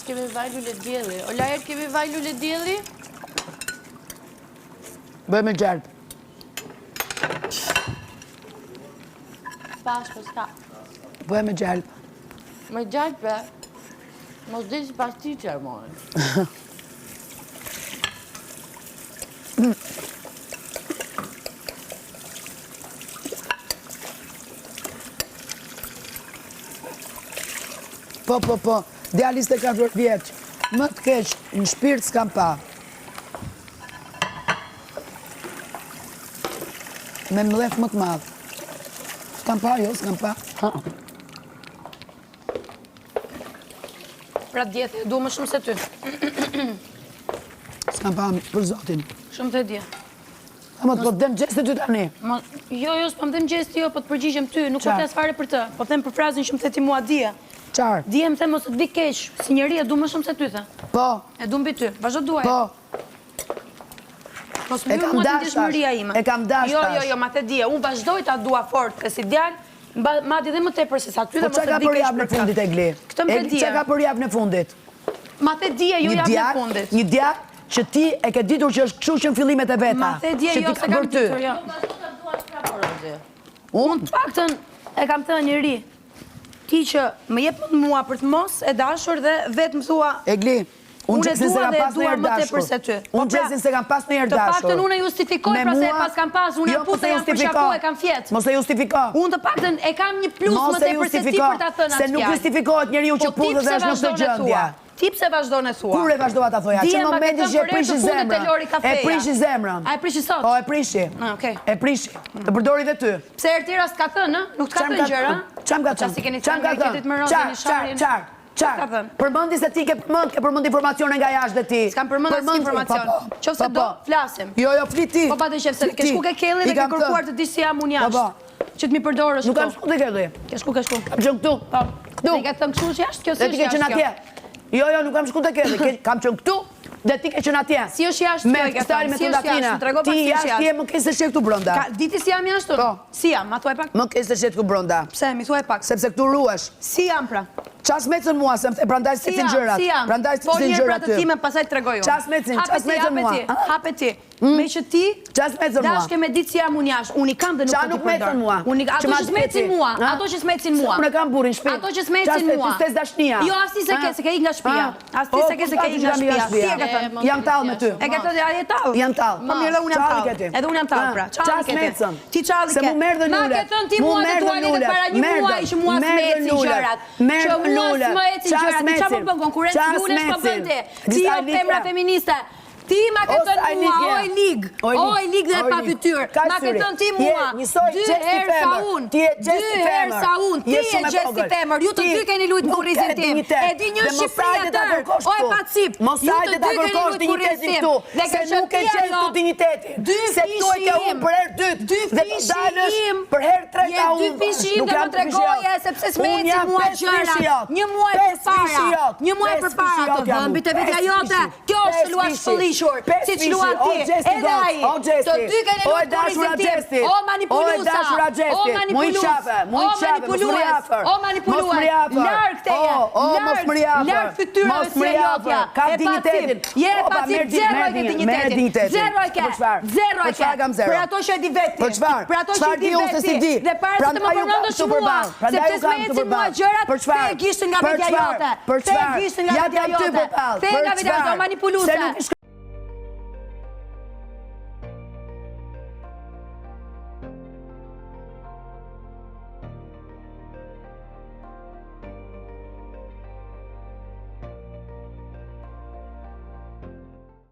Kemi vaj lule djeli. O lajet kemi vaj lule djeli? Bëj me gjelp. Pas, po s'ka. Bëj me gjelp. Me gjelp, be. Mos dhe si pas ti qërë, mojë. Po. Djali 24 vjeç. Më të keq, në shpirt s'kam pa. Me mlef më të madh. S'kam pa, jo, s'kam pa. Pra djetë, du më shumë se ty. S'kam pa, për zotin. Shumë të dje. Ama të po të dem gjeste ty tani. Jo, s'po më dem gjeste jo, po të përgjigjem ty. Nuk po flas fare për të. Po them për frazën shumë të ti mua dje. Qarë? Dje më the mos të vi keq, si njeri e du më shumë se ty, the. Po. E du mbi ty, vazhdo duaj. Po. Mos më mua të ndjeshmëria ime. E kam dash tash. Jo, ma të dje. Unë vazhdoj ta dua fort, e si djalë, madje dhe më tepër se sa ty dhe Po mos që ka të vi për keq javë në fundit e Gli? Këtë më të dje. Që ka për javë në fundit? Ma të dje, jo javë në fundit. Një djak që ti e ke ditur që është kështu që në fillimet e veta. Ma të dje, jo se kam ditur, jo. Unë të paktën e kam thënë njëri. Ti që më jep më mua për të mos e dashur dhe vetë më thua... E Gli, unë qesin se kam pas në herë më tepër se ty. Unë qesin se kam pas në herë dashur. Të paktën unë e justifikoj pra se e pas kam pas, unë e puta jam për shaku e kam fjetë. Mos e justifiko. Unë të paktën e kam një plus më tepër se ti për ta thënë atë fjalë. Se nuk justifikohet njeriu që puthë dhe është në këtë gjendje. Ti pse vazhdon e thua? Kur e vazhdova ta thoja? Që momenti që e prishi zemrën. E prishi zemrën. A e prishi sot? Po, e prishi. E prishi. Të përdori dhe ty. Pse herë tjera s'ka thënë, nuk t'ka thënë gjëra? Çam ka thënë? Çam ka thënë? Qarë? Përmëndi se ti ke përmënd informacione nga jashtë dhe ti. S'kam përmënd asë informacion. Qofse do, flasim. Jo, flit ti. Po pa të qefse, ke shku ke kelli dhe ke kërkuar të di si jam unë jashtë. Që t'mi përdorë shku. Nuk kam shku të kelli. Ke shku. Kam qënë këtu. Dhe ke thëmë kështu që jashtë, kjo si është jashtë kjo. Jo, nuk kam shku të kelli. Kam qënë këtu dhe ti ke qënë atje. Si është jashtë kjo, ke thëmë, si është jashtë, të rego pak si është jashtë. Ti më kesë të shetë këtu brënda. Diti si jam jashtë? Si jam, ma thuaj pak? Më kesë të shetë këtu brënda. Pse, mi thuaj pak? Sepse këtu ruesh. Si jam pra? Qas mecën mua, se më the, prandaj s'ti gjërat. Si jam, po njërë pra të time, pasaj të regoj unë. Qas mecën mua. Hape ti. Me që ti, qas mecën mua. dashke me ditë si jam unë jashtë, unë i kam dhe nuk qa po t'i nuk mecën mua. Ato që s'mecin mua, ato që s'mecin mua. Unë e kam burin shpi. Ato që s'mecin mua. Qas stes dashnia. Jo, as ti se ke ik nga shpia. As ti se ke ik nga shpia. Si e ke thënë? Jam tallë me ty. E ke thënë, a je tallë? Jam tallë. Po mirë, unë jam tallë. Edhe unë jam tallë pra. Qas mecën. Ti qalli ke. Se mu merë dhe Ma lullet. ke thënë ti mua në tualet e para një muaj që mua s'mecin gjërat. Që mua s'mecin gjërat. Ti qa më bën konkurencë? Lulesh po bënde. Ti jo femra feministe. Ti ma ke thënë mua, oj lig dhe pa fytyrë. Ma ke thënë ti mua, 2 herë sa unë. 2 herë sa unë. Ti e gjesti femër. Ju të dy keni lujtë në kurrizin tim. E di një Shqipëria tërë. Oj pa cip. Ju të dy keni lujtë në kurrizin tim. Dhe ke se nuk e qenë të dignitetin. Se këtu e ke unë për herë dytë. Dhe të dalësh për herë treta unë. Je 2 fishim dhe më tregoje sepse s'meci mua gjëra. Një muaj përpara. Një muaj përpara të vëmbit e vetja jote. Kjo është luash pëllishur. Si që luan ti, edhe aji, të dy kene luat kurizin tim, o manipulusa, o manipulues, larg teje, larg fytyrave si e jotja, e pacip, je e pacip, zero e ke dignitetin, zero e ke, për ato që e di veti, për ato që e di veti, dhe para se të më përmëndësh mua, sepse s'mecin mua gjërat, te e gjishtë nga vetja jote, te e gjishtë nga vetja jote, te e nga vetja jote, o manipulusa.